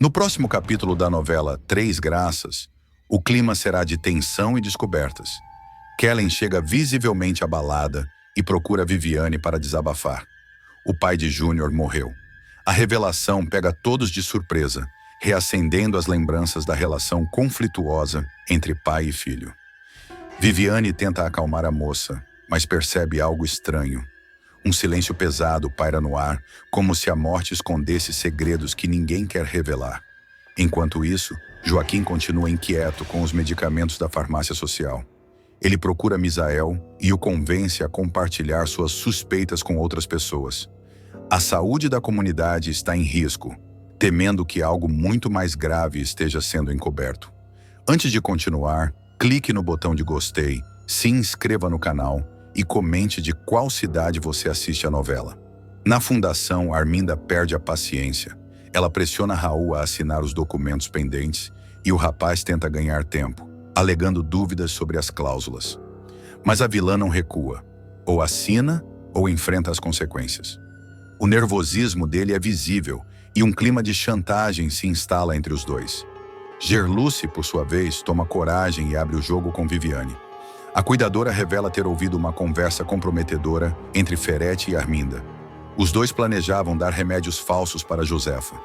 No próximo capítulo da novela Três Graças, o clima será de tensão e descobertas. Kellen chega visivelmente abalada e procura Viviane para desabafar. O pai de Júnior morreu. A revelação pega todos de surpresa, reacendendo as lembranças da relação conflituosa entre pai e filho. Viviane tenta acalmar a moça, mas percebe algo estranho. Um silêncio pesado paira no ar, como se a morte escondesse segredos que ninguém quer revelar. Enquanto isso, Joaquim continua inquieto com os medicamentos da farmácia social. Ele procura Misael e o convence a compartilhar suas suspeitas com outras pessoas. A saúde da comunidade está em risco, temendo que algo muito mais grave esteja sendo encoberto. Antes de continuar, clique no botão de gostei, se inscreva no canal e comente de qual cidade você assiste a novela. Na fundação, Arminda perde a paciência. Ela pressiona Raul a assinar os documentos pendentes e o rapaz tenta ganhar tempo, alegando dúvidas sobre as cláusulas. Mas a vilã não recua. Ou assina ou enfrenta as consequências. O nervosismo dele é visível e um clima de chantagem se instala entre os dois. Gerluce, por sua vez, toma coragem e abre o jogo com Viviane. A cuidadora revela ter ouvido uma conversa comprometedora entre Ferete e Arminda. Os dois planejavam dar remédios falsos para Josefa.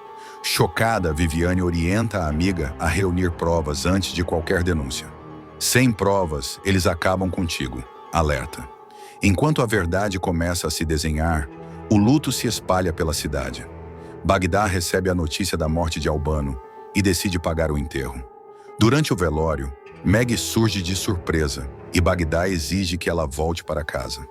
Chocada, Viviane orienta a amiga a reunir provas antes de qualquer denúncia. Sem provas, eles acabam contigo, alerta. Enquanto a verdade começa a se desenhar, o luto se espalha pela cidade. Bagdá recebe a notícia da morte de Albano e decide pagar o enterro. Durante o velório, Meg surge de surpresa e Bagdá exige que ela volte para casa.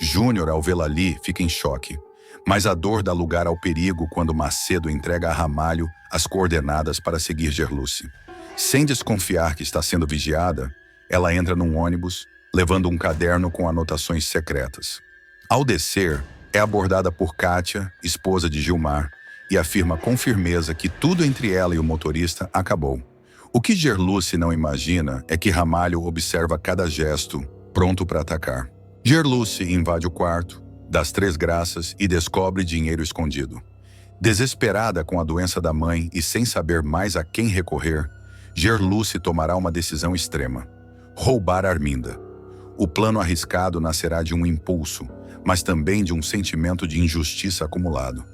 Júnior, ao vê-la ali, fica em choque, mas a dor dá lugar ao perigo quando Macedo entrega a Ramalho as coordenadas para seguir Gerluce. Sem desconfiar que está sendo vigiada, ela entra num ônibus, levando um caderno com anotações secretas. Ao descer, é abordada por Kátia, esposa de Gilmar, e afirma com firmeza que tudo entre ela e o motorista acabou. O que Gerluce não imagina é que Ramalho observa cada gesto, pronto para atacar. Gerluce invade o quarto das Três Graças e descobre dinheiro escondido. Desesperada com a doença da mãe e sem saber mais a quem recorrer, Gerluce tomará uma decisão extrema: roubar Arminda. O plano arriscado nascerá de um impulso, mas também de um sentimento de injustiça acumulado.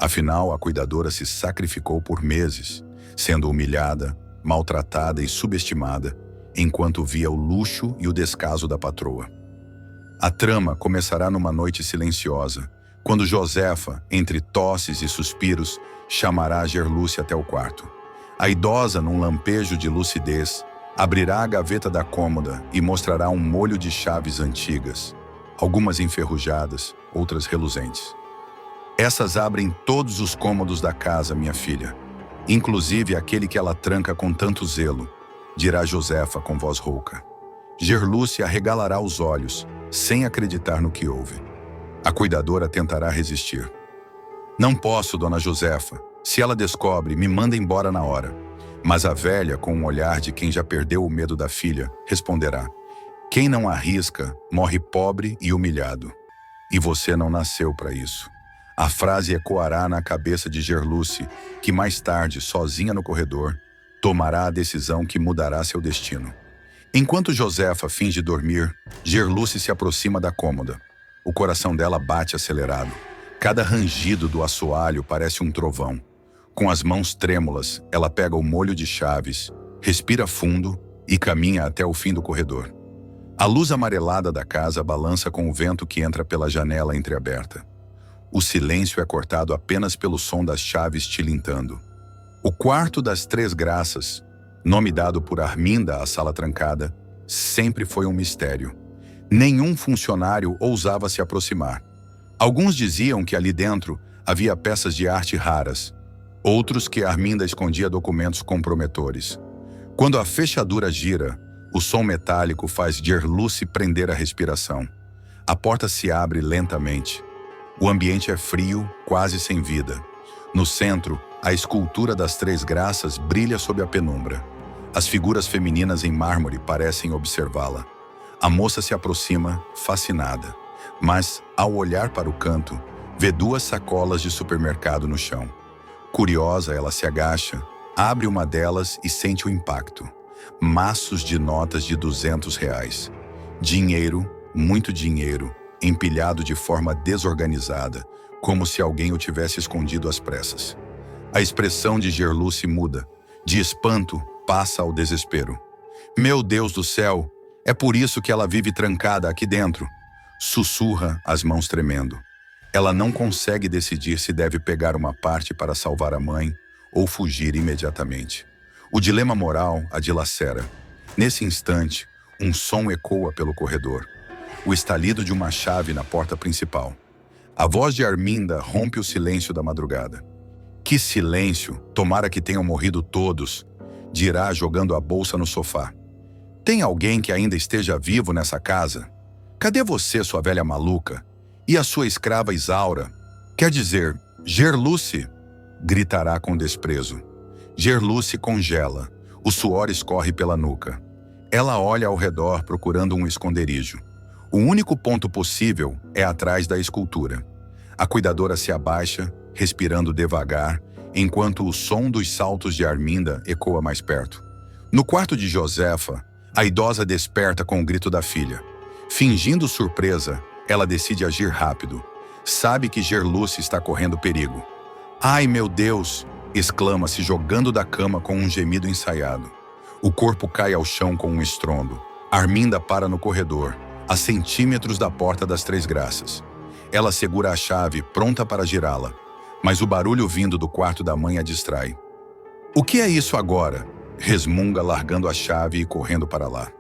Afinal, a cuidadora se sacrificou por meses, sendo humilhada, maltratada e subestimada, enquanto via o luxo e o descaso da patroa. A trama começará numa noite silenciosa, quando Josefa, entre tosses e suspiros, chamará Gerluce até o quarto. A idosa, num lampejo de lucidez, abrirá a gaveta da cômoda e mostrará um molho de chaves antigas, algumas enferrujadas, outras reluzentes. Essas abrem todos os cômodos da casa, minha filha, inclusive aquele que ela tranca com tanto zelo, dirá Josefa com voz rouca. Gerluce arregalará os olhos, sem acreditar no que ouve. A cuidadora tentará resistir. Não posso, dona Josefa. Se ela descobre, me manda embora na hora. Mas a velha, com um olhar de quem já perdeu o medo da filha, responderá: quem não arrisca, morre pobre e humilhado. E você não nasceu para isso. A frase ecoará na cabeça de Gerluce, que mais tarde, sozinha no corredor, tomará a decisão que mudará seu destino. Enquanto Josefa finge dormir, Gerluce se aproxima da cômoda. O coração dela bate acelerado. Cada rangido do assoalho parece um trovão. Com as mãos trêmulas, ela pega o molho de chaves, respira fundo e caminha até o fim do corredor. A luz amarelada da casa balança com o vento que entra pela janela entreaberta. O silêncio é cortado apenas pelo som das chaves tilintando. O quarto das Três Graças, nome dado por Arminda à sala trancada, sempre foi um mistério. Nenhum funcionário ousava se aproximar. Alguns diziam que ali dentro havia peças de arte raras, outros que Arminda escondia documentos comprometores. Quando a fechadura gira, o som metálico faz Gerluce prender a respiração. A porta se abre lentamente. O ambiente é frio, quase sem vida. No centro, a escultura das Três Graças brilha sob a penumbra. As figuras femininas em mármore parecem observá-la. A moça se aproxima, fascinada, mas, ao olhar para o canto, vê duas sacolas de supermercado no chão. Curiosa, ela se agacha, abre uma delas e sente o impacto. Maços de notas de R$ 200. Dinheiro, muito dinheiro, empilhado de forma desorganizada, como se alguém o tivesse escondido às pressas. A expressão de Gerluce muda. De espanto, passa ao desespero. Meu Deus do céu, é por isso que ela vive trancada aqui dentro. Sussurra, as mãos tremendo. Ela não consegue decidir se deve pegar uma parte para salvar a mãe ou fugir imediatamente. O dilema moral a dilacera. Nesse instante, um som ecoa pelo corredor. O estalido de uma chave na porta principal. A voz de Arminda rompe o silêncio da madrugada. Que silêncio! Tomara que tenham morrido todos, dirá jogando a bolsa no sofá. Tem alguém que ainda esteja vivo nessa casa? Cadê você, sua velha maluca? E a sua escrava Isaura? Quer dizer, Gerluce? Gritará com desprezo. Gerluce congela. O suor escorre pela nuca. Ela olha ao redor procurando um esconderijo. O único ponto possível é atrás da escultura. A cuidadora se abaixa, respirando devagar, enquanto o som dos saltos de Arminda ecoa mais perto. No quarto de Josefa, a idosa desperta com o grito da filha. Fingindo surpresa, ela decide agir rápido. Sabe que Gerluce está correndo perigo. Ai, meu Deus! Exclama, se jogando da cama com um gemido ensaiado. O corpo cai ao chão com um estrondo. Arminda para no corredor, a centímetros da porta das Três Graças. Ela segura a chave, pronta para girá-la, mas o barulho vindo do quarto da mãe a distrai. O que é isso agora? Resmunga, largando a chave e correndo para lá.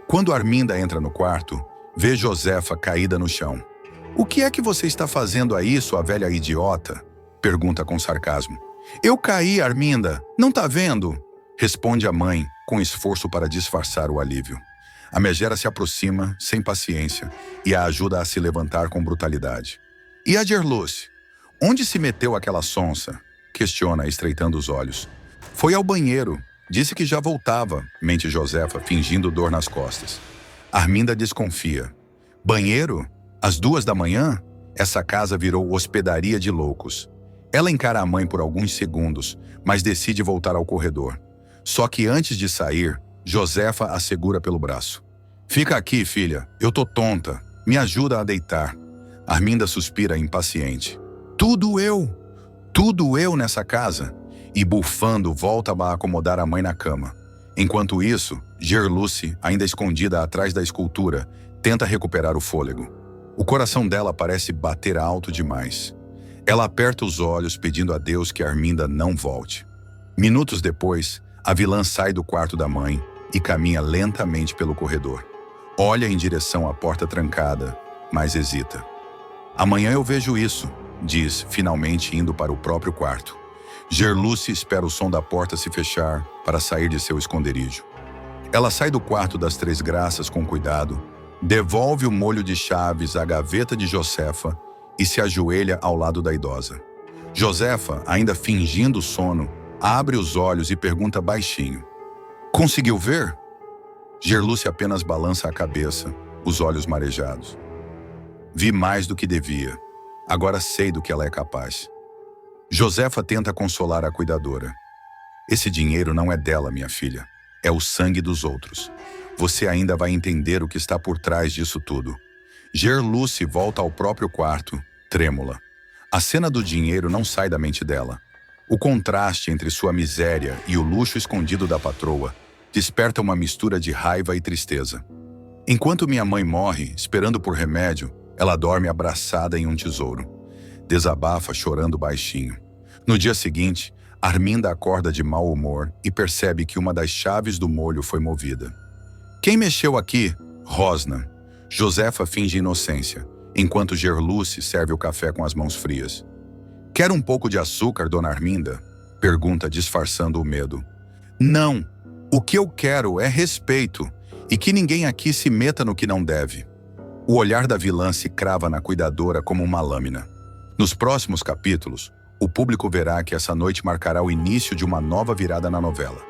Quando Arminda entra no quarto, vê Josefa caída no chão. O que é que você está fazendo aí, sua velha idiota? Pergunta com sarcasmo. Eu caí, Arminda. Não tá vendo? Responde a mãe, com esforço para disfarçar o alívio. A megera se aproxima, sem paciência, e a ajuda a se levantar com brutalidade. E a Gerluce? Onde se meteu aquela sonsa? Questiona, estreitando os olhos. Foi ao banheiro. Disse que já voltava, mente Josefa, fingindo dor nas costas. Arminda desconfia. Banheiro? Às 2 da manhã? Essa casa virou hospedaria de loucos. Ela encara a mãe por alguns segundos, mas decide voltar ao corredor. Só que antes de sair, Josefa a segura pelo braço. Fica aqui, filha. Eu tô tonta. Me ajuda a deitar. Arminda suspira impaciente. Tudo eu nessa casa. E bufando, volta a acomodar a mãe na cama. Enquanto isso, Gerluce, ainda escondida atrás da escultura, tenta recuperar o fôlego. O coração dela parece bater alto demais. Ela aperta os olhos, pedindo a Deus que Arminda não volte. Minutos depois, a vilã sai do quarto da mãe e caminha lentamente pelo corredor. Olha em direção à porta trancada, mas hesita. Amanhã eu vejo isso, diz, finalmente indo para o próprio quarto. Gerluce espera o som da porta se fechar para sair de seu esconderijo. Ela sai do quarto das Três Graças com cuidado, devolve o molho de chaves à gaveta de Josefa e se ajoelha ao lado da idosa. Josefa, ainda fingindo sono, abre os olhos e pergunta baixinho. Conseguiu ver? Gerluce apenas balança a cabeça, os olhos marejados. Vi mais do que devia. Agora sei do que ela é capaz. Josefa tenta consolar a cuidadora. Esse dinheiro não é dela, minha filha. É o sangue dos outros. Você ainda vai entender o que está por trás disso tudo. Gerluce volta ao próprio quarto, trêmula. A cena do dinheiro não sai da mente dela. O contraste entre sua miséria e o luxo escondido da patroa desperta uma mistura de raiva e tristeza. Enquanto minha mãe morre, esperando por remédio, ela dorme abraçada em um tesouro. Desabafa chorando baixinho. No dia seguinte, Arminda acorda de mau humor e percebe que uma das chaves do molho foi movida. Quem mexeu aqui? Rosna. Josefa finge inocência, enquanto Gerluce serve o café com as mãos frias. Quer um pouco de açúcar, dona Arminda? Pergunta, disfarçando o medo. Não. O que eu quero é respeito e que ninguém aqui se meta no que não deve. O olhar da vilã se crava na cuidadora como uma lâmina. Nos próximos capítulos, o público verá que essa noite marcará o início de uma nova virada na novela.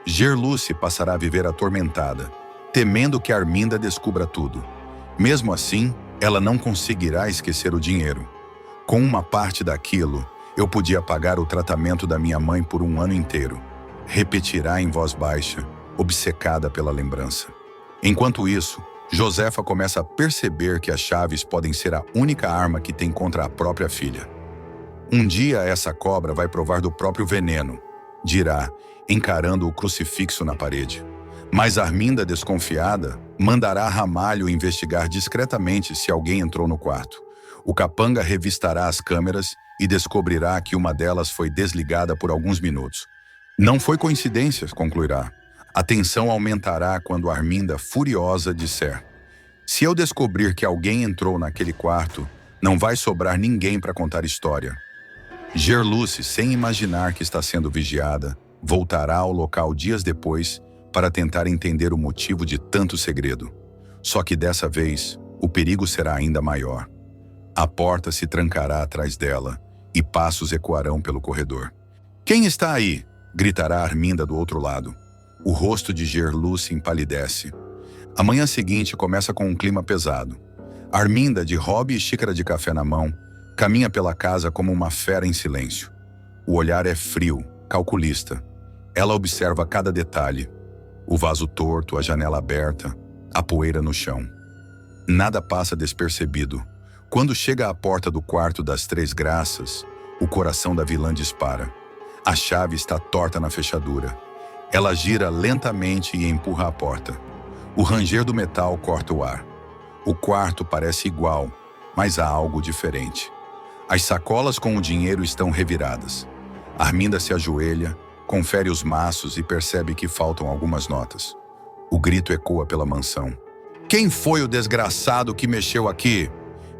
Gerluce passará a viver atormentada, temendo que Arminda descubra tudo. Mesmo assim, ela não conseguirá esquecer o dinheiro. Com uma parte daquilo, Eu podia pagar o tratamento da minha mãe por um ano inteiro. Repetirá em voz baixa, obcecada pela lembrança. Enquanto isso, Josefa começa a perceber que as chaves podem ser a única arma que tem contra a própria filha. Um dia essa cobra vai provar do próprio veneno, dirá, encarando o crucifixo na parede. Mas Arminda, desconfiada, mandará Ramalho investigar discretamente se alguém entrou no quarto. O capanga revistará as câmeras e descobrirá que uma delas foi desligada por alguns minutos. Não foi coincidência, concluirá. A tensão aumentará quando Arminda, furiosa, disser: se eu descobrir que alguém entrou naquele quarto, não vai sobrar ninguém para contar história. Gerluce, sem imaginar que está sendo vigiada, voltará ao local dias depois para tentar entender o motivo de tanto segredo. Só que dessa vez, o perigo será ainda maior. A porta se trancará atrás dela e passos ecoarão pelo corredor. Quem está aí? Gritará Arminda do outro lado. O rosto de Gerluce empalidece. A manhã seguinte começa com um clima pesado. Arminda, de hobby e xícara de café na mão, caminha pela casa como uma fera em silêncio. O olhar é frio, calculista. Ela observa cada detalhe. O vaso torto, a janela aberta, a poeira no chão. Nada passa despercebido. Quando chega à porta do quarto das Três Graças, o coração da vilã dispara. A chave está torta na fechadura. Ela gira lentamente e empurra a porta. O ranger do metal corta o ar. O quarto parece igual, mas há algo diferente. As sacolas com o dinheiro estão reviradas. Arminda se ajoelha, confere os maços e percebe que faltam algumas notas. O grito ecoa pela mansão. Quem foi o desgraçado que mexeu aqui?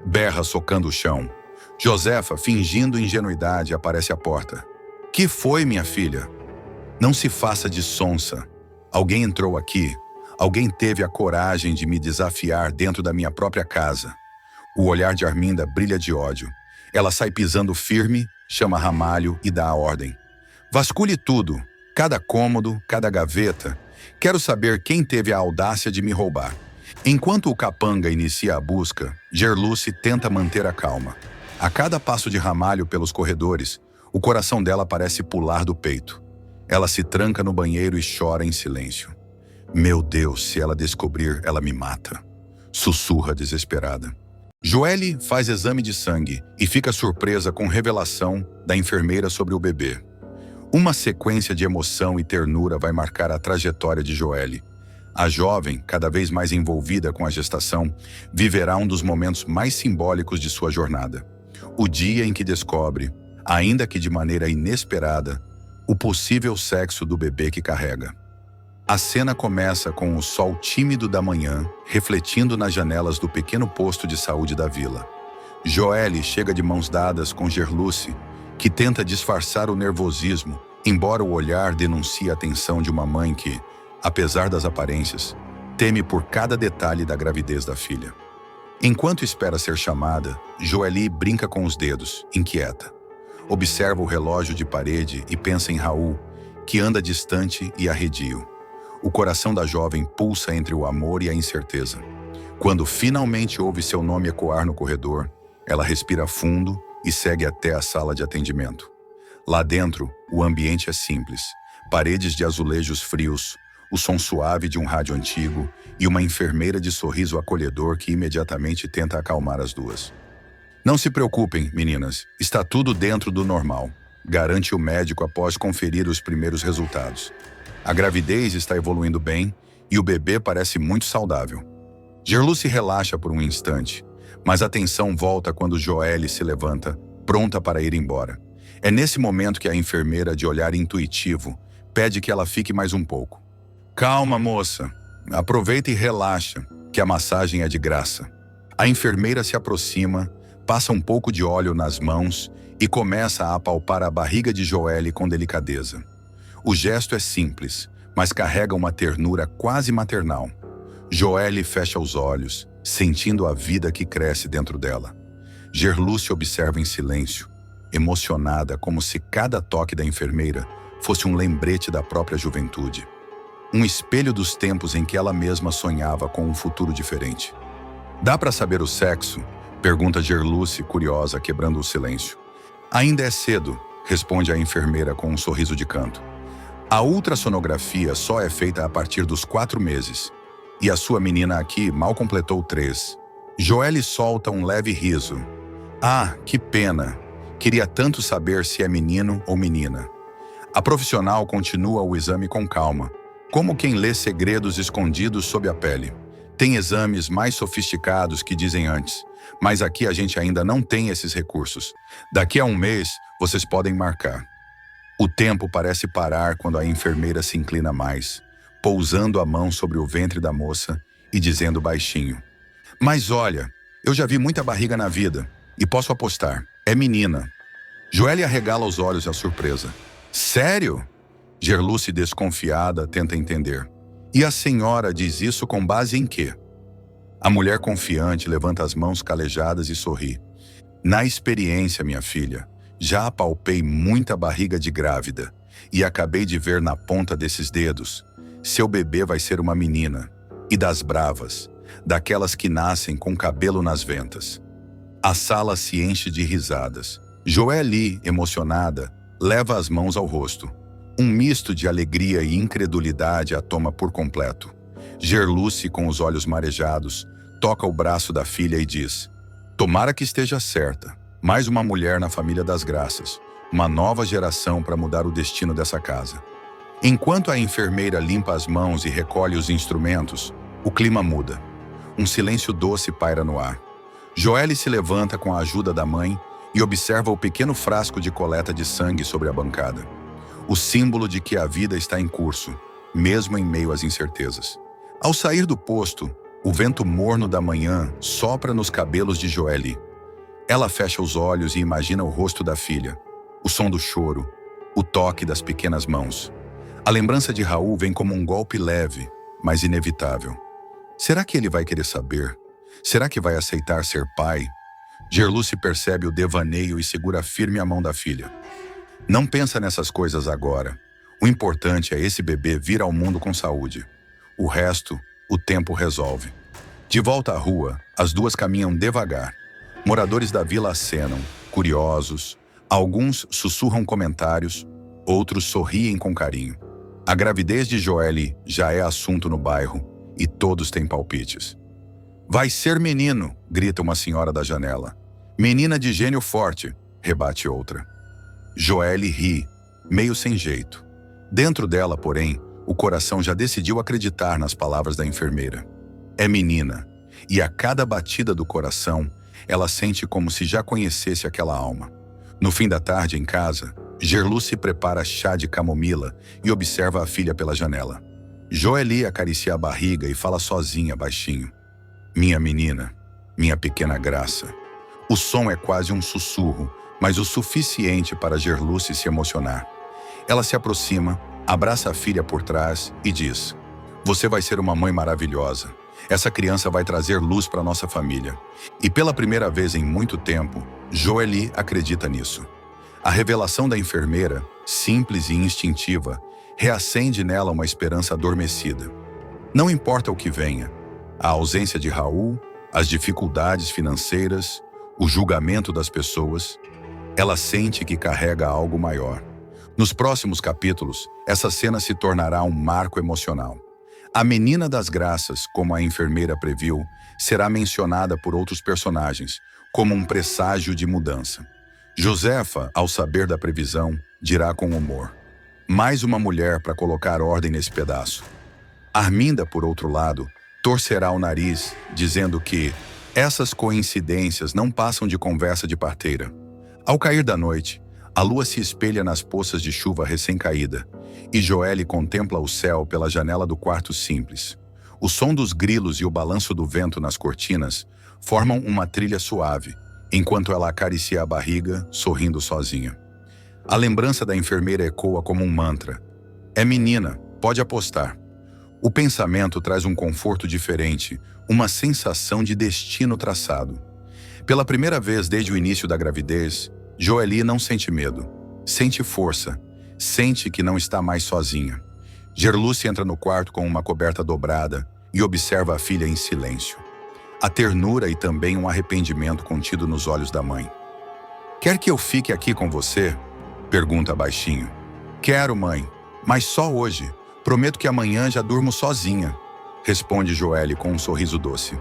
Berra socando o chão. Josefa, fingindo ingenuidade, aparece à porta. Que foi, minha filha? Não se faça de sonsa. Alguém entrou aqui. Alguém teve a coragem de me desafiar dentro da minha própria casa. O olhar de Arminda brilha de ódio. Ela sai pisando firme, chama Ramalho e dá a ordem. Vasculhe tudo, cada cômodo, cada gaveta. Quero saber quem teve a audácia de me roubar. Enquanto o capanga inicia a busca, Gerluce tenta manter a calma. A cada passo de Ramalho pelos corredores, o coração dela parece pular do peito. Ela se tranca no banheiro e chora em silêncio. Meu Deus, se ela descobrir, ela me mata. Sussurra desesperada. Joelle faz exame de sangue e fica surpresa com revelação da enfermeira sobre o bebê. Uma sequência de emoção e ternura vai marcar a trajetória de Joelle. A jovem, cada vez mais envolvida com a gestação, viverá um dos momentos mais simbólicos de sua jornada. O dia em que descobre, ainda que de maneira inesperada, o possível sexo do bebê que carrega. A cena começa com o sol tímido da manhã, refletindo nas janelas do pequeno posto de saúde da vila. Joelle chega de mãos dadas com Gerluce, que tenta disfarçar o nervosismo, embora o olhar denuncie a tensão de uma mãe que, apesar das aparências, teme por cada detalhe da gravidez da filha. Enquanto espera ser chamada, Joelle brinca com os dedos, inquieta. Observa o relógio de parede e pensa em Raul, que anda distante e arredio. O coração da jovem pulsa entre o amor e a incerteza. Quando finalmente ouve seu nome ecoar no corredor, ela respira fundo e segue até a sala de atendimento. Lá dentro, o ambiente é simples. Paredes de azulejos frios, o som suave de um rádio antigo e uma enfermeira de sorriso acolhedor que imediatamente tenta acalmar as duas. Não se preocupem, meninas, está tudo dentro do normal, garante o médico após conferir os primeiros resultados. A gravidez está evoluindo bem e o bebê parece muito saudável. Gerluce relaxa por um instante, mas a tensão volta quando Joelle se levanta, pronta para ir embora. É nesse momento que a enfermeira, de olhar intuitivo, pede que ela fique mais um pouco. Calma, moça. Aproveita e relaxa, que a massagem é de graça. A enfermeira se aproxima, passa um pouco de óleo nas mãos e começa a apalpar a barriga de Joelle com delicadeza. O gesto é simples, mas carrega uma ternura quase maternal. Joelle fecha os olhos, sentindo a vida que cresce dentro dela. Gerluce observa em silêncio, emocionada como se cada toque da enfermeira fosse um lembrete da própria juventude. Um espelho dos tempos em que ela mesma sonhava com um futuro diferente. Dá para saber o sexo? Pergunta Gerluce, curiosa, quebrando o silêncio. Ainda é cedo, responde a enfermeira com um sorriso de canto. A ultrassonografia só é feita a partir dos 4 meses. E a sua menina aqui mal completou 3. Joelle solta um leve riso. Ah, que pena. Queria tanto saber se é menino ou menina. A profissional continua o exame com calma, como quem lê segredos escondidos sob a pele. Tem exames mais sofisticados que dizem antes, mas aqui a gente ainda não tem esses recursos. Daqui a um mês, vocês podem marcar. O tempo parece parar quando a enfermeira se inclina mais, pousando a mão sobre o ventre da moça e dizendo baixinho. Mas olha, eu já vi muita barriga na vida, e posso apostar, é menina. Joelle arregala os olhos à surpresa. Sério? Gerluce, desconfiada, tenta entender. E a senhora diz isso com base em quê? A mulher confiante levanta as mãos calejadas e sorri. Na experiência, minha filha, já apalpei muita barriga de grávida e acabei de ver na ponta desses dedos. Seu bebê vai ser uma menina, e das bravas, daquelas que nascem com cabelo nas ventas. A sala se enche de risadas. Joelle, emocionada, leva as mãos ao rosto. Um misto de alegria e incredulidade a toma por completo. Gerluce, com os olhos marejados, toca o braço da filha e diz: tomara que esteja certa. Mais uma mulher na família das graças. Uma nova geração para mudar o destino dessa casa. Enquanto a enfermeira limpa as mãos e recolhe os instrumentos, o clima muda. Um silêncio doce paira no ar. Joelle se levanta com a ajuda da mãe e observa o pequeno frasco de coleta de sangue sobre a bancada. O símbolo de que a vida está em curso, mesmo em meio às incertezas. Ao sair do posto, o vento morno da manhã sopra nos cabelos de Joelle. Ela fecha os olhos e imagina o rosto da filha, o som do choro, o toque das pequenas mãos. A lembrança de Raul vem como um golpe leve, mas inevitável. Será que ele vai querer saber? Será que vai aceitar ser pai? Gerluce percebe o devaneio e segura firme a mão da filha. Não pensa nessas coisas agora. O importante é esse bebê vir ao mundo com saúde. O resto, o tempo resolve. De volta à rua, as duas caminham devagar. Moradores da vila acenam, curiosos. Alguns sussurram comentários, outros sorriem com carinho. A gravidez de Joelle já é assunto no bairro e todos têm palpites. Vai ser menino, grita uma senhora da janela. Menina de gênio forte, rebate outra. Joelle ri, meio sem jeito. Dentro dela, porém, o coração já decidiu acreditar nas palavras da enfermeira. É menina, e a cada batida do coração, ela sente como se já conhecesse aquela alma. No fim da tarde, em casa, Gerluce prepara chá de camomila e observa a filha pela janela. Joelle acaricia a barriga e fala sozinha, baixinho. Minha menina, minha pequena graça. O som é quase um sussurro, mas o suficiente para Gerluce se emocionar. Ela se aproxima, abraça a filha por trás e diz: você vai ser uma mãe maravilhosa. Essa criança vai trazer luz para nossa família. E pela primeira vez em muito tempo, Joelle acredita nisso. A revelação da enfermeira, simples e instintiva, reacende nela uma esperança adormecida. Não importa o que venha, a ausência de Raul, as dificuldades financeiras, o julgamento das pessoas, ela sente que carrega algo maior. Nos próximos capítulos, essa cena se tornará um marco emocional. A menina das graças, como a enfermeira previu, será mencionada por outros personagens, como um presságio de mudança. Josefa, ao saber da previsão, dirá com humor: mais uma mulher para colocar ordem nesse pedaço. Arminda, por outro lado, torcerá o nariz, dizendo que essas coincidências não passam de conversa de parteira. Ao cair da noite, a lua se espelha nas poças de chuva recém-caída, e Joelle contempla o céu pela janela do quarto simples. O som dos grilos e o balanço do vento nas cortinas formam uma trilha suave, enquanto ela acaricia a barriga, sorrindo sozinha. A lembrança da enfermeira ecoa como um mantra. É menina, pode apostar. O pensamento traz um conforto diferente, uma sensação de destino traçado. Pela primeira vez desde o início da gravidez, Joelle não sente medo, sente força, sente que não está mais sozinha. Gerluce entra no quarto com uma coberta dobrada e observa a filha em silêncio. A ternura e também um arrependimento contido nos olhos da mãe. Quer que eu fique aqui com você? Pergunta baixinho. Quero, mãe, mas só hoje. Prometo que amanhã já durmo sozinha, responde Joelle com um sorriso doce.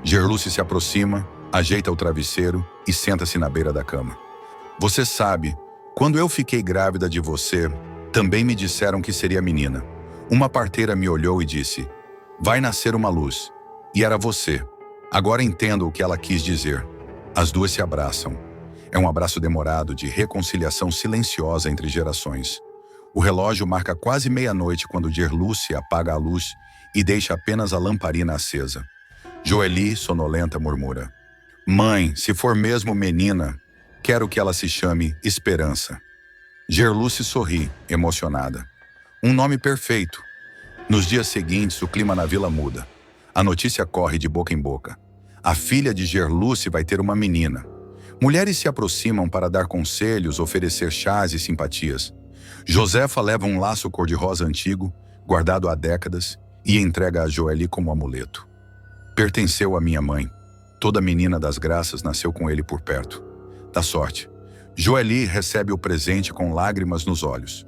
Gerluce se aproxima, ajeita o travesseiro e senta-se na beira da cama. Você sabe, quando eu fiquei grávida de você, também me disseram que seria menina. Uma parteira me olhou e disse: vai nascer uma luz. E era você. Agora entendo o que ela quis dizer. As duas se abraçam. É um abraço demorado de reconciliação silenciosa entre gerações. O relógio marca quase meia-noite quando Gerluce apaga a luz e deixa apenas a lamparina acesa. Joelle, sonolenta, murmura: mãe, se for mesmo menina, quero que ela se chame Esperança. Gerluce sorri, emocionada. Um nome perfeito. Nos dias seguintes, o clima na vila muda. A notícia corre de boca em boca. A filha de Gerluce vai ter uma menina. Mulheres se aproximam para dar conselhos, oferecer chás e simpatias. Josefa leva um laço cor-de-rosa antigo, guardado há décadas, e entrega a Joelle como amuleto. Pertenceu à minha mãe. Toda menina das graças nasceu com ele por perto. Da sorte. Joelle recebe o presente com lágrimas nos olhos.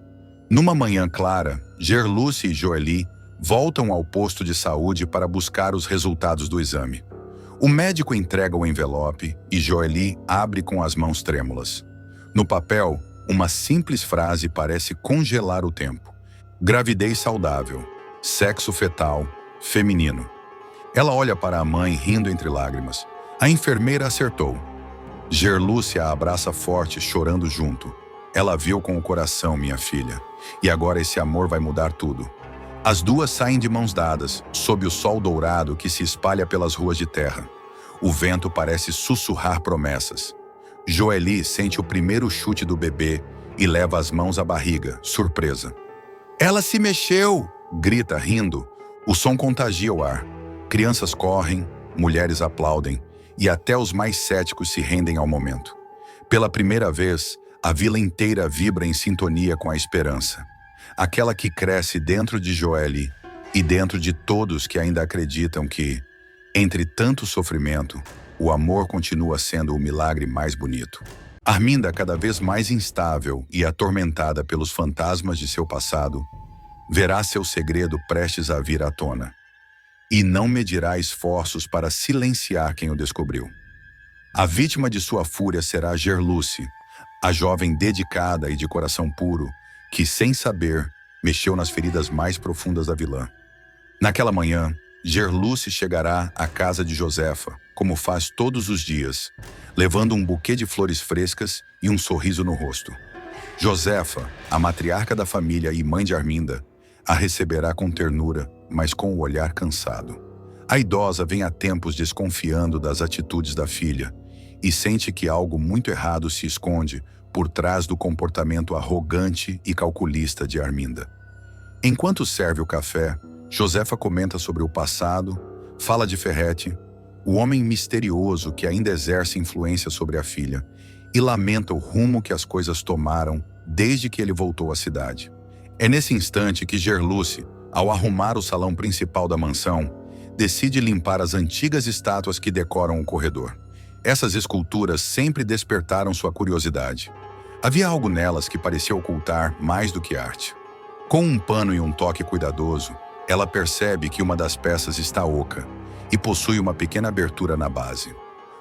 Numa manhã clara, Gerluce e Joelle voltam ao posto de saúde para buscar os resultados do exame. O médico entrega o envelope e Joelle abre com as mãos trêmulas. No papel, uma simples frase parece congelar o tempo. Gravidez saudável, sexo fetal, feminino. Ela olha para a mãe rindo entre lágrimas. A enfermeira acertou. Gerluce a abraça forte, chorando junto. Ela viu com o coração, minha filha. E agora esse amor vai mudar tudo. As duas saem de mãos dadas, sob o sol dourado que se espalha pelas ruas de terra. O vento parece sussurrar promessas. Joelle sente o primeiro chute do bebê e leva as mãos à barriga, surpresa. Ela se mexeu! Grita, rindo. O som contagia o ar. Crianças correm, mulheres aplaudem, e até os mais céticos se rendem ao momento. Pela primeira vez, a vila inteira vibra em sintonia com a esperança. Aquela que cresce dentro de Joelle e dentro de todos que ainda acreditam que, entre tanto sofrimento, o amor continua sendo o milagre mais bonito. Arminda, cada vez mais instável e atormentada pelos fantasmas de seu passado, verá seu segredo prestes a vir à tona. E não medirá esforços para silenciar quem o descobriu. A vítima de sua fúria será Gerluce, a jovem dedicada e de coração puro, que, sem saber, mexeu nas feridas mais profundas da vilã. Naquela manhã, Gerluce chegará à casa de Josefa, como faz todos os dias, levando um buquê de flores frescas e um sorriso no rosto. Josefa, a matriarca da família e mãe de Arminda, a receberá com ternura, mas com o olhar cansado. A idosa vem há tempos desconfiando das atitudes da filha e sente que algo muito errado se esconde por trás do comportamento arrogante e calculista de Arminda. Enquanto serve o café, Josefa comenta sobre o passado, fala de Ferrete, o homem misterioso que ainda exerce influência sobre a filha, e lamenta o rumo que as coisas tomaram desde que ele voltou à cidade. É nesse instante que Gerluce, ao arrumar o salão principal da mansão, decide limpar as antigas estátuas que decoram o corredor. Essas esculturas sempre despertaram sua curiosidade. Havia algo nelas que parecia ocultar mais do que arte. Com um pano e um toque cuidadoso, ela percebe que uma das peças está oca e possui uma pequena abertura na base.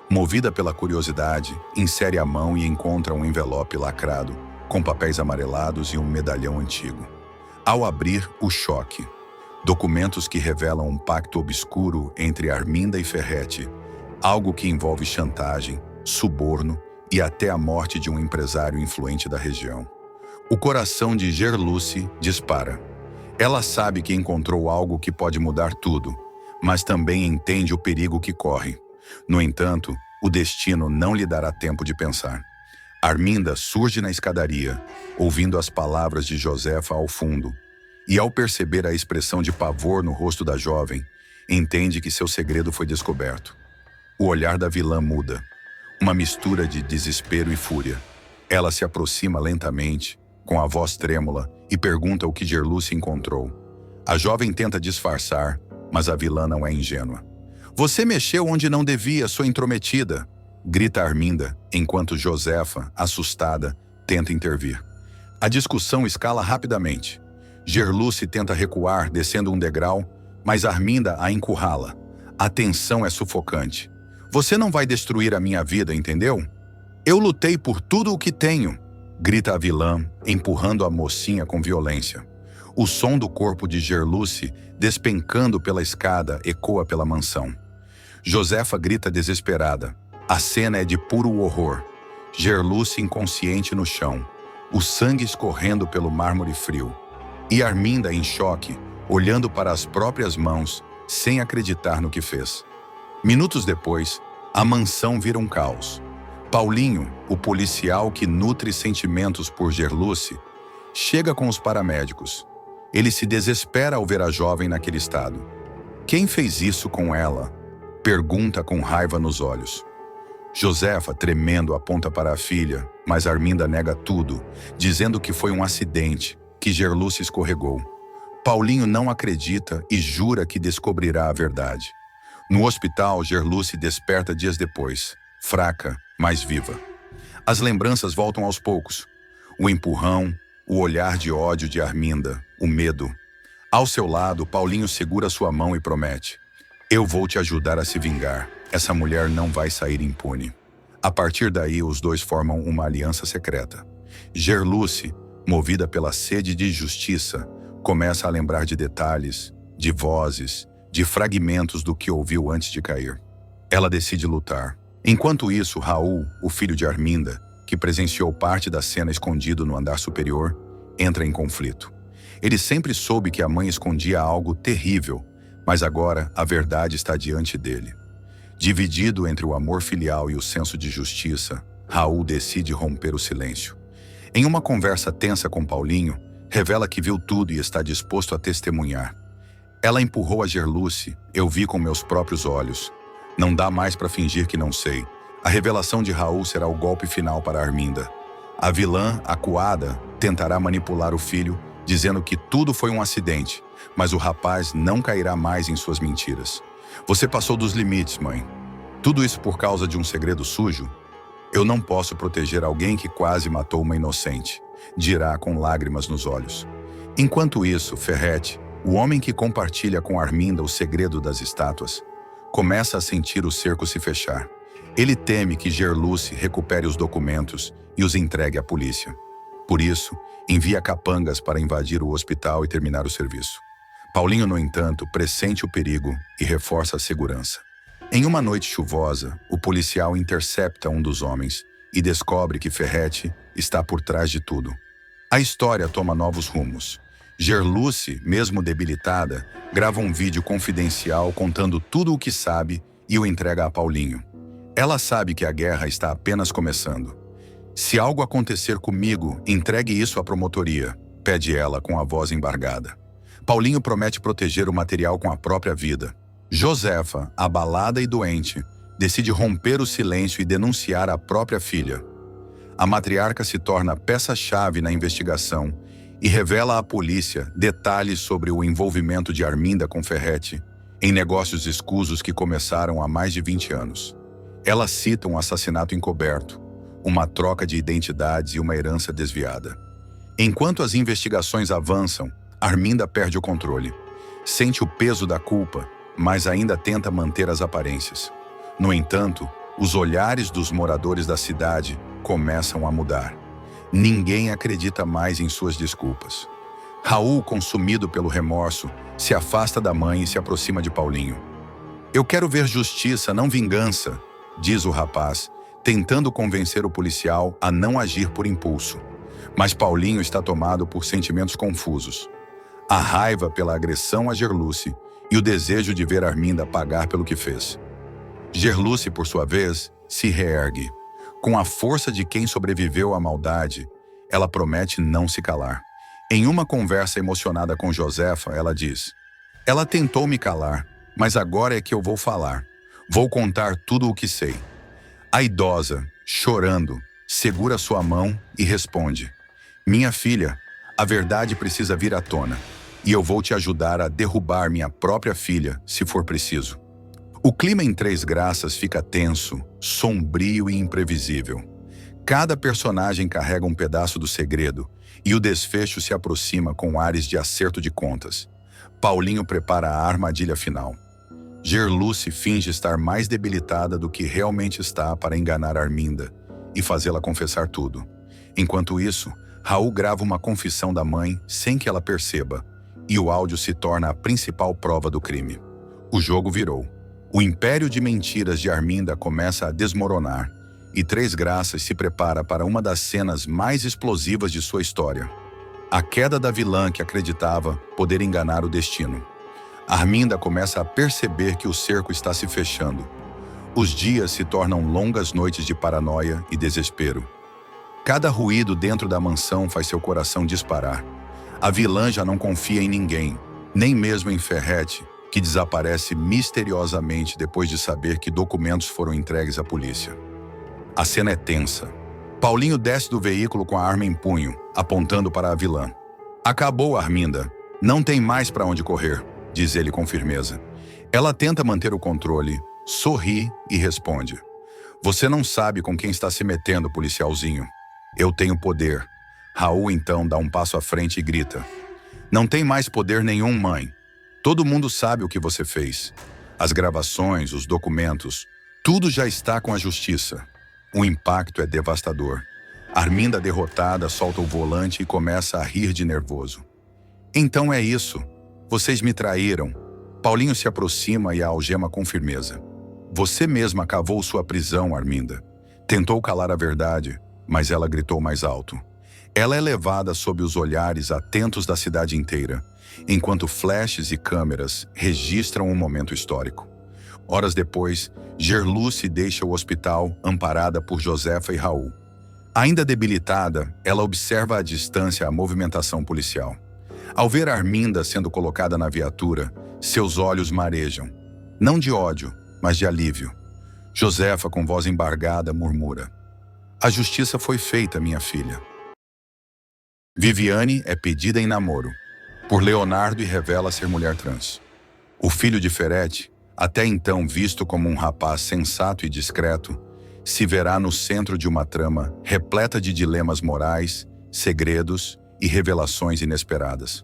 Movida pela curiosidade, insere a mão e encontra um envelope lacrado, com papéis amarelados e um medalhão antigo. Ao abrir, o choque. Documentos que revelam um pacto obscuro entre Arminda e Ferrete, algo que envolve chantagem, suborno e até a morte de um empresário influente da região. O coração de Gerluce dispara. Ela sabe que encontrou algo que pode mudar tudo, mas também entende o perigo que corre. No entanto, o destino não lhe dará tempo de pensar. Arminda surge na escadaria, ouvindo as palavras de Josefa ao fundo, e ao perceber a expressão de pavor no rosto da jovem, entende que seu segredo foi descoberto. O olhar da vilã muda, uma mistura de desespero e fúria. Ela se aproxima lentamente, com a voz trêmula, e pergunta o que Gerluce encontrou. A jovem tenta disfarçar, mas a vilã não é ingênua. Você mexeu onde não devia, sua intrometida. grita Arminda, enquanto Josefa, assustada, tenta intervir. A discussão escala rapidamente. Gerluce tenta recuar, descendo um degrau, mas Arminda a encurrala. A tensão é sufocante. Você não vai destruir a minha vida, entendeu? Eu lutei por tudo o que tenho, grita a vilã, empurrando a mocinha com violência. O som do corpo de Gerluce, despencando pela escada, ecoa pela mansão. Josefa grita desesperada. A cena é de puro horror. Gerluce inconsciente no chão, o sangue escorrendo pelo mármore frio. E Arminda em choque, olhando para as próprias mãos, sem acreditar no que fez. Minutos depois, a mansão vira um caos. Paulinho, o policial que nutre sentimentos por Gerluce, chega com os paramédicos. Ele se desespera ao ver a jovem naquele estado. Quem fez isso com ela? Pergunta com raiva nos olhos. Josefa, tremendo, aponta para a filha, mas Arminda nega tudo, dizendo que foi um acidente, que Gerluce escorregou. Paulinho não acredita e jura que descobrirá a verdade. No hospital, Gerluce desperta dias depois, fraca, mas viva. As lembranças voltam aos poucos. O empurrão, o olhar de ódio de Arminda, o medo. Ao seu lado, Paulinho segura sua mão e promete: eu vou te ajudar a se vingar. Essa mulher não vai sair impune. A partir daí, os dois formam uma aliança secreta. Gerluce, movida pela sede de justiça, começa a lembrar de detalhes, de vozes, de fragmentos do que ouviu antes de cair. Ela decide lutar. Enquanto isso, Raul, o filho de Arminda, que presenciou parte da cena escondido no andar superior, entra em conflito. Ele sempre soube que a mãe escondia algo terrível, mas agora a verdade está diante dele. Dividido entre o amor filial e o senso de justiça, Raul decide romper o silêncio. Em uma conversa tensa com Paulinho, revela que viu tudo e está disposto a testemunhar. Ela empurrou a Gerluce, eu vi com meus próprios olhos. Não dá mais para fingir que não sei. A revelação de Raul será o golpe final para Arminda. A vilã, acuada, tentará manipular o filho, dizendo que tudo foi um acidente, mas o rapaz não cairá mais em suas mentiras. Você passou dos limites, mãe. Tudo isso por causa de um segredo sujo? Eu não posso proteger alguém que quase matou uma inocente, dirá com lágrimas nos olhos. Enquanto isso, Ferrete, o homem que compartilha com Arminda o segredo das estátuas, começa a sentir o cerco se fechar. Ele teme que Gerluce recupere os documentos e os entregue à polícia. Por isso, envia capangas para invadir o hospital e terminar o serviço. Paulinho, no entanto, pressente o perigo e reforça a segurança. Em uma noite chuvosa, o policial intercepta um dos homens e descobre que Ferrete está por trás de tudo. A história toma novos rumos. Gerluce, mesmo debilitada, grava um vídeo confidencial contando tudo o que sabe e o entrega a Paulinho. Ela sabe que a guerra está apenas começando. Se algo acontecer comigo, entregue isso à promotoria, pede ela com a voz embargada. Paulinho promete proteger o material com a própria vida. Josefa, abalada e doente, decide romper o silêncio e denunciar a própria filha. A matriarca se torna peça-chave na investigação e revela à polícia detalhes sobre o envolvimento de Arminda com Ferrete em negócios escusos que começaram há mais de 20 anos. Ela cita um assassinato encoberto, uma troca de identidades e uma herança desviada. Enquanto as investigações avançam, Arminda perde o controle. Sente o peso da culpa, mas ainda tenta manter as aparências. No entanto, os olhares dos moradores da cidade começam a mudar. Ninguém acredita mais em suas desculpas. Raul, consumido pelo remorso, se afasta da mãe e se aproxima de Paulinho. Eu quero ver justiça, não vingança, diz o rapaz, tentando convencer o policial a não agir por impulso. Mas Paulinho está tomado por sentimentos confusos. A raiva pela agressão a Gerluce e o desejo de ver Arminda pagar pelo que fez. Gerluce, por sua vez, se reergue. Com a força de quem sobreviveu à maldade, ela promete não se calar. Em uma conversa emocionada com Josefa, ela diz: ela tentou me calar, mas agora é que eu vou falar. Vou contar tudo o que sei. A idosa, chorando, segura sua mão e responde: minha filha, a verdade precisa vir à tona, e eu vou te ajudar a derrubar minha própria filha, se for preciso. O clima em Três Graças fica tenso, sombrio e imprevisível. Cada personagem carrega um pedaço do segredo e o desfecho se aproxima com ares de acerto de contas. Paulinho prepara a armadilha final. Gerluce finge estar mais debilitada do que realmente está para enganar Arminda e fazê-la confessar tudo. Enquanto isso, Raul grava uma confissão da mãe sem que ela perceba, e o áudio se torna a principal prova do crime. O jogo virou. O império de mentiras de Arminda começa a desmoronar, e Três Graças se prepara para uma das cenas mais explosivas de sua história. A queda da vilã que acreditava poder enganar o destino. Arminda começa a perceber que o cerco está se fechando. Os dias se tornam longas noites de paranoia e desespero. Cada ruído dentro da mansão faz seu coração disparar. A vilã já não confia em ninguém, nem mesmo em Ferretti, que desaparece misteriosamente depois de saber que documentos foram entregues à polícia. A cena é tensa. Paulinho desce do veículo com a arma em punho, apontando para a vilã. "Acabou, Arminda. Não tem mais para onde correr", diz ele com firmeza. Ela tenta manter o controle, sorri e responde: "Você não sabe com quem está se metendo, policialzinho. Eu tenho poder." Raul então dá um passo à frente e grita: "Não tem mais poder nenhum, mãe. Todo mundo sabe o que você fez. As gravações, os documentos, tudo já está com a justiça." O impacto é devastador. Arminda, derrotada, solta o volante e começa a rir de nervoso. "Então é isso. Vocês me traíram." Paulinho se aproxima e a algema com firmeza. "Você mesma cavou sua prisão, Arminda." Tentou calar a verdade, mas ela gritou mais alto. Ela é levada sob os olhares atentos da cidade inteira, enquanto flashes e câmeras registram um momento histórico. Horas depois, Gerluce deixa o hospital amparada por Josefa e Raul. Ainda debilitada, ela observa à distância a movimentação policial. Ao ver Arminda sendo colocada na viatura, seus olhos marejam. Não de ódio, mas de alívio. Josefa, com voz embargada, murmura: "A justiça foi feita, minha filha." Viviane é pedida em namoro por Leonardo e revela ser mulher trans. O filho de Ferretti, até então visto como um rapaz sensato e discreto, se verá no centro de uma trama repleta de dilemas morais, segredos e revelações inesperadas.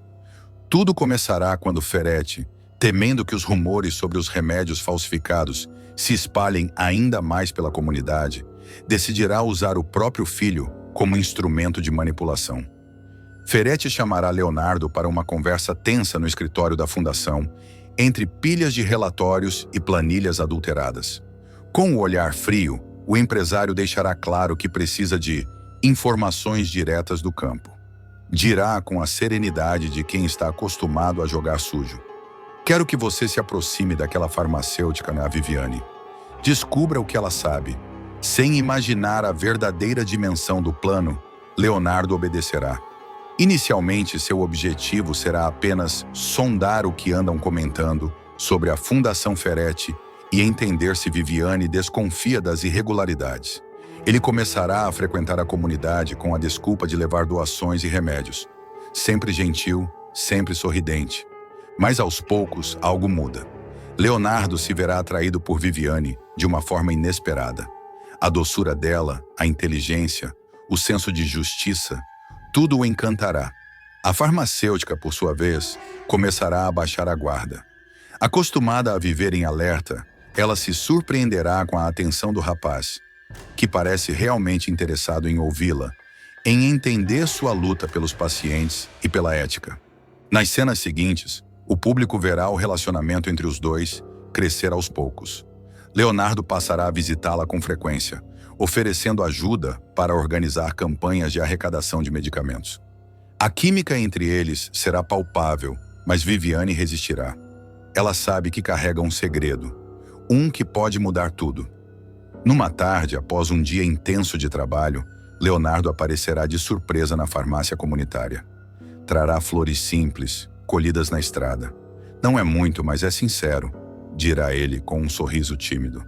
Tudo começará quando Ferretti, temendo que os rumores sobre os remédios falsificados se espalhem ainda mais pela comunidade, decidirá usar o próprio filho como instrumento de manipulação. Ferretti chamará Leonardo para uma conversa tensa no escritório da fundação, entre pilhas de relatórios e planilhas adulteradas. Com o olhar frio, o empresário deixará claro que precisa de informações diretas do campo. Dirá com a serenidade de quem está acostumado a jogar sujo: "Quero que você se aproxime daquela farmacêutica na Viviane. Descubra o que ela sabe." Sem imaginar a verdadeira dimensão do plano, Leonardo obedecerá. Inicialmente, seu objetivo será apenas sondar o que andam comentando sobre a Fundação Ferretti e entender se Viviane desconfia das irregularidades. Ele começará a frequentar a comunidade com a desculpa de levar doações e remédios. Sempre gentil, sempre sorridente. Mas aos poucos, algo muda. Leonardo se verá atraído por Viviane de uma forma inesperada. A doçura dela, a inteligência, o senso de justiça, tudo o encantará. A farmacêutica, por sua vez, começará a baixar a guarda. Acostumada a viver em alerta, ela se surpreenderá com a atenção do rapaz, que parece realmente interessado em ouvi-la, em entender sua luta pelos pacientes e pela ética. Nas cenas seguintes, o público verá o relacionamento entre os dois crescer aos poucos. Leonardo passará a visitá-la com frequência, oferecendo ajuda para organizar campanhas de arrecadação de medicamentos. A química entre eles será palpável, mas Viviane resistirá. Ela sabe que carrega um segredo, um que pode mudar tudo. Numa tarde, após um dia intenso de trabalho, Leonardo aparecerá de surpresa na farmácia comunitária. Trará flores simples, colhidas na estrada. "Não é muito, mas é sincero", dirá ele com um sorriso tímido.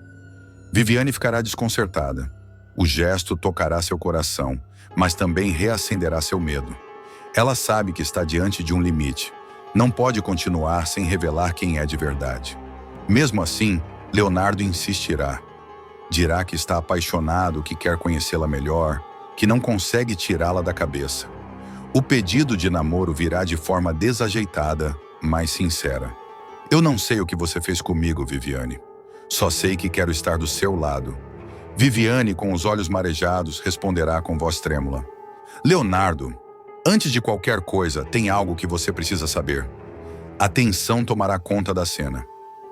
Viviane ficará desconcertada. O gesto tocará seu coração, mas também reacenderá seu medo. Ela sabe que está diante de um limite. Não pode continuar sem revelar quem é de verdade. Mesmo assim, Leonardo insistirá. Dirá que está apaixonado, que quer conhecê-la melhor, que não consegue tirá-la da cabeça. O pedido de namoro virá de forma desajeitada, mas sincera. Eu não sei o que você fez comigo, Viviane. Só sei que quero estar do seu lado. Viviane, com os olhos marejados, responderá com voz trêmula. Leonardo, antes de qualquer coisa, tem algo que você precisa saber. A tensão tomará conta da cena.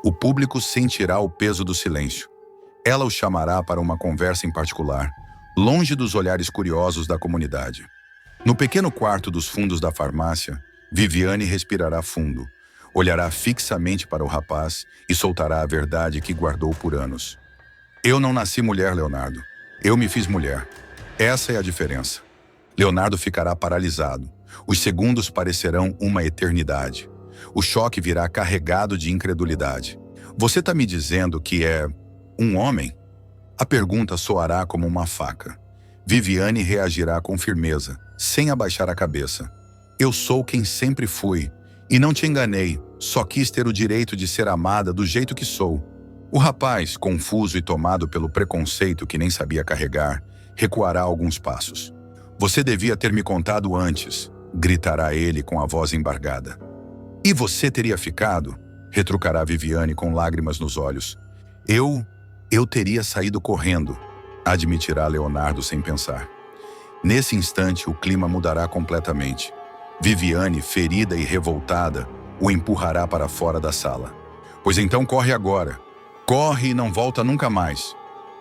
O público sentirá o peso do silêncio. Ela o chamará para uma conversa em particular, longe dos olhares curiosos da comunidade. No pequeno quarto dos fundos da farmácia, Viviane respirará fundo, olhará fixamente para o rapaz e soltará a verdade que guardou por anos. Eu não nasci mulher, Leonardo. Eu me fiz mulher. Essa é a diferença. Leonardo ficará paralisado. Os segundos parecerão uma eternidade. O choque virá carregado de incredulidade. Você está me dizendo que é um homem? A pergunta soará como uma faca. Viviane reagirá com firmeza, sem abaixar a cabeça. Eu sou quem sempre fui, e não te enganei, só quis ter o direito de ser amada do jeito que sou. O rapaz, confuso e tomado pelo preconceito que nem sabia carregar, recuará alguns passos. Você devia ter me contado antes, gritará ele com a voz embargada. E você teria ficado? Retrucará Viviane com lágrimas nos olhos. Eu teria saído correndo, admitirá Leonardo sem pensar. Nesse instante, o clima mudará completamente. Viviane, ferida e revoltada, o empurrará para fora da sala. Pois então corre agora. Corre e não volta nunca mais.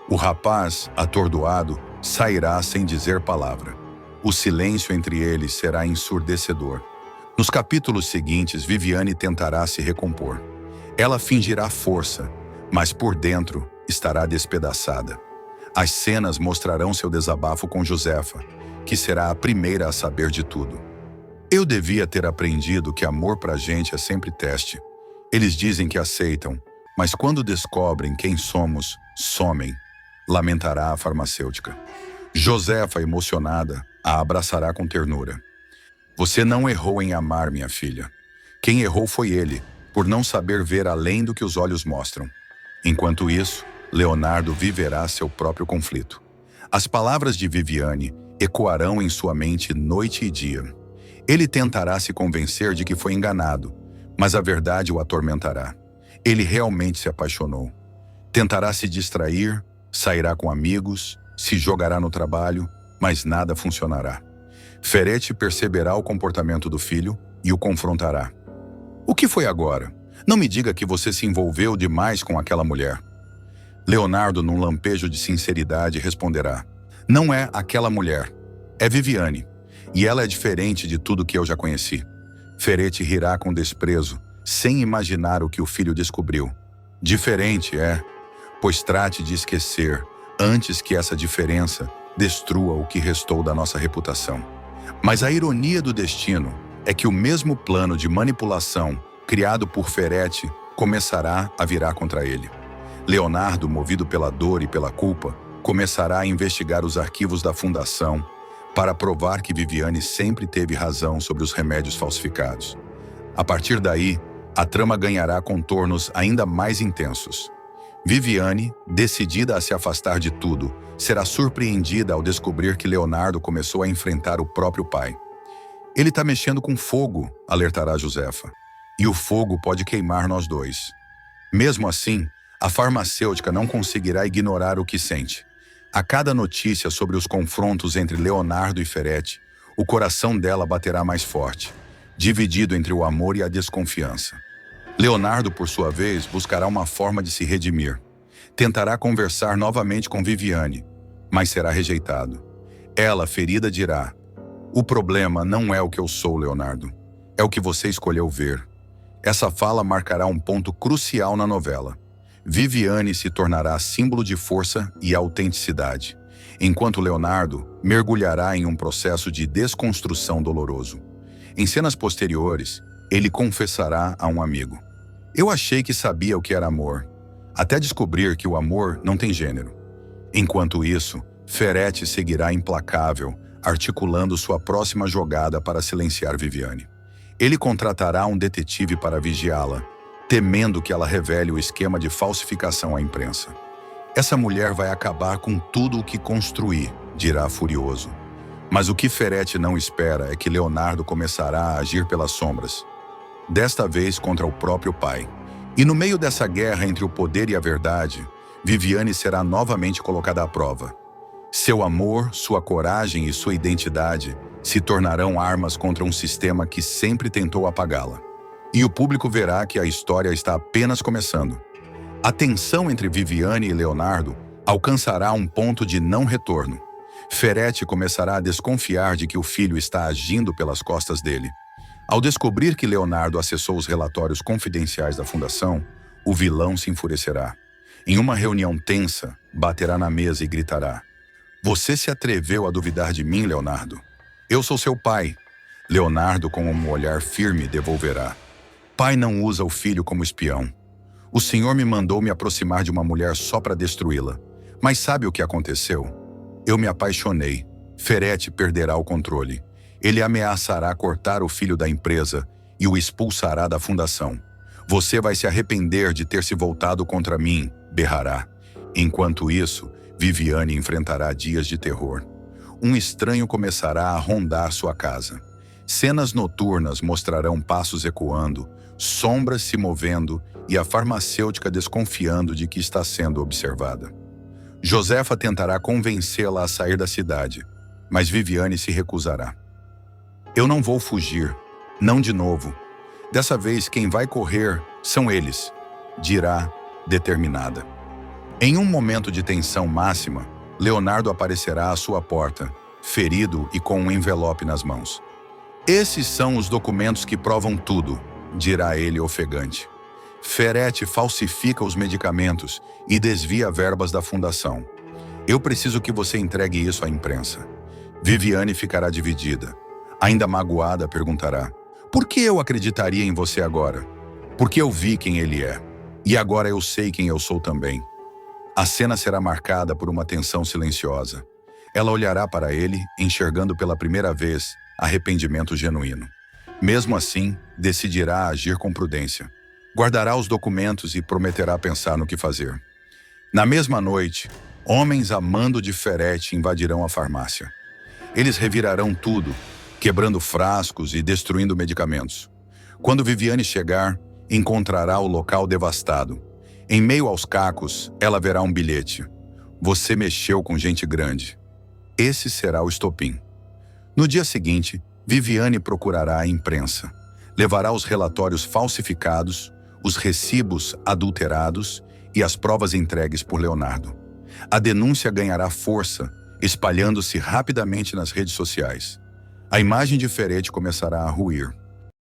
O rapaz, atordoado, sairá sem dizer palavra. O silêncio entre eles será ensurdecedor. Nos capítulos seguintes, Viviane tentará se recompor. Ela fingirá força, mas por dentro estará despedaçada. As cenas mostrarão seu desabafo com Josefa, que será a primeira a saber de tudo. Eu devia ter aprendido que amor pra gente é sempre teste. Eles dizem que aceitam, mas quando descobrem quem somos, somem, lamentará a farmacêutica. Josefa, emocionada, a abraçará com ternura. Você não errou em amar, minha filha. Quem errou foi ele, por não saber ver além do que os olhos mostram. Enquanto isso, Leonardo viverá seu próprio conflito. As palavras de Viviane ecoarão em sua mente noite e dia. Ele tentará se convencer de que foi enganado, mas a verdade o atormentará. Ele realmente se apaixonou. Tentará se distrair, sairá com amigos, se jogará no trabalho, mas nada funcionará. Ferete perceberá o comportamento do filho e o confrontará. O que foi agora? Não me diga que você se envolveu demais com aquela mulher. Leonardo, num lampejo de sinceridade, responderá. Não é aquela mulher. É Viviane. E ela é diferente de tudo que eu já conheci. Ferete rirá com desprezo, sem imaginar o que o filho descobriu. Diferente, é? Pois trate de esquecer, antes que essa diferença destrua o que restou da nossa reputação. Mas a ironia do destino é que o mesmo plano de manipulação criado por Ferete começará a virar contra ele. Leonardo, movido pela dor e pela culpa, começará a investigar os arquivos da fundação para provar que Viviane sempre teve razão sobre os remédios falsificados. A partir daí, a trama ganhará contornos ainda mais intensos. Viviane, decidida a se afastar de tudo, será surpreendida ao descobrir que Leonardo começou a enfrentar o próprio pai. Ele está mexendo com fogo, alertará Josefa. E o fogo pode queimar nós dois. Mesmo assim, a farmacêutica não conseguirá ignorar o que sente. A cada notícia sobre os confrontos entre Leonardo e Ferete, o coração dela baterá mais forte, dividido entre o amor e a desconfiança. Leonardo, por sua vez, buscará uma forma de se redimir. Tentará conversar novamente com Viviane, mas será rejeitado. Ela, ferida, dirá: o problema não é o que eu sou, Leonardo. É o que você escolheu ver. Essa fala marcará um ponto crucial na novela. Viviane se tornará símbolo de força e autenticidade, enquanto Leonardo mergulhará em um processo de desconstrução doloroso. Em cenas posteriores, ele confessará a um amigo: eu achei que sabia o que era amor, até descobrir que o amor não tem gênero. Enquanto isso, Ferete seguirá implacável, articulando sua próxima jogada para silenciar Viviane. Ele contratará um detetive para vigiá-la, temendo que ela revele o esquema de falsificação à imprensa. Essa mulher vai acabar com tudo o que construir, dirá furioso. Mas o que Ferretti não espera é que Leonardo começará a agir pelas sombras, desta vez contra o próprio pai. E no meio dessa guerra entre o poder e a verdade, Viviane será novamente colocada à prova. Seu amor, sua coragem e sua identidade se tornarão armas contra um sistema que sempre tentou apagá-la. E o público verá que a história está apenas começando. A tensão entre Viviane e Leonardo alcançará um ponto de não retorno. Ferretti começará a desconfiar de que o filho está agindo pelas costas dele. Ao descobrir que Leonardo acessou os relatórios confidenciais da fundação, o vilão se enfurecerá. Em uma reunião tensa, baterá na mesa e gritará: "Você se atreveu a duvidar de mim, Leonardo? Eu sou seu pai." Leonardo, com um olhar firme, devolverá: "Pai não usa o filho como espião. O senhor me mandou me aproximar de uma mulher só para destruí-la. Mas sabe o que aconteceu? Eu me apaixonei. Ferretti perderá o controle. Ele ameaçará cortar o filho da empresa e o expulsará da fundação. Você vai se arrepender de ter se voltado contra mim", berrará. Enquanto isso, Viviane enfrentará dias de terror. Um estranho começará a rondar sua casa. Cenas noturnas mostrarão passos ecoando, sombras se movendo e a farmacêutica desconfiando de que está sendo observada. Josefa tentará convencê-la a sair da cidade, mas Viviane se recusará. "Eu não vou fugir, não de novo. Dessa vez quem vai correr são eles", dirá, determinada. Em um momento de tensão máxima, Leonardo aparecerá à sua porta, ferido e com um envelope nas mãos. "Esses são os documentos que provam tudo", dirá ele ofegante. "Ferretti falsifica os medicamentos e desvia verbas da fundação. Eu preciso que você entregue isso à imprensa." Viviane ficará dividida. Ainda magoada, perguntará: "Por que eu acreditaria em você agora?" "Porque eu vi quem ele é. E agora eu sei quem eu sou também." A cena será marcada por uma tensão silenciosa. Ela olhará para ele, enxergando pela primeira vez arrependimento genuíno. Mesmo assim, decidirá agir com prudência. Guardará os documentos e prometerá pensar no que fazer. Na mesma noite, homens a mando de Ferretti invadirão a farmácia. Eles revirarão tudo, quebrando frascos e destruindo medicamentos. Quando Viviane chegar, encontrará o local devastado. Em meio aos cacos, ela verá um bilhete: "Você mexeu com gente grande." Esse será o estopim. No dia seguinte, Viviane procurará a imprensa. Levará os relatórios falsificados, os recibos adulterados e as provas entregues por Leonardo. A denúncia ganhará força, espalhando-se rapidamente nas redes sociais. A imagem de Ferretti começará a ruir.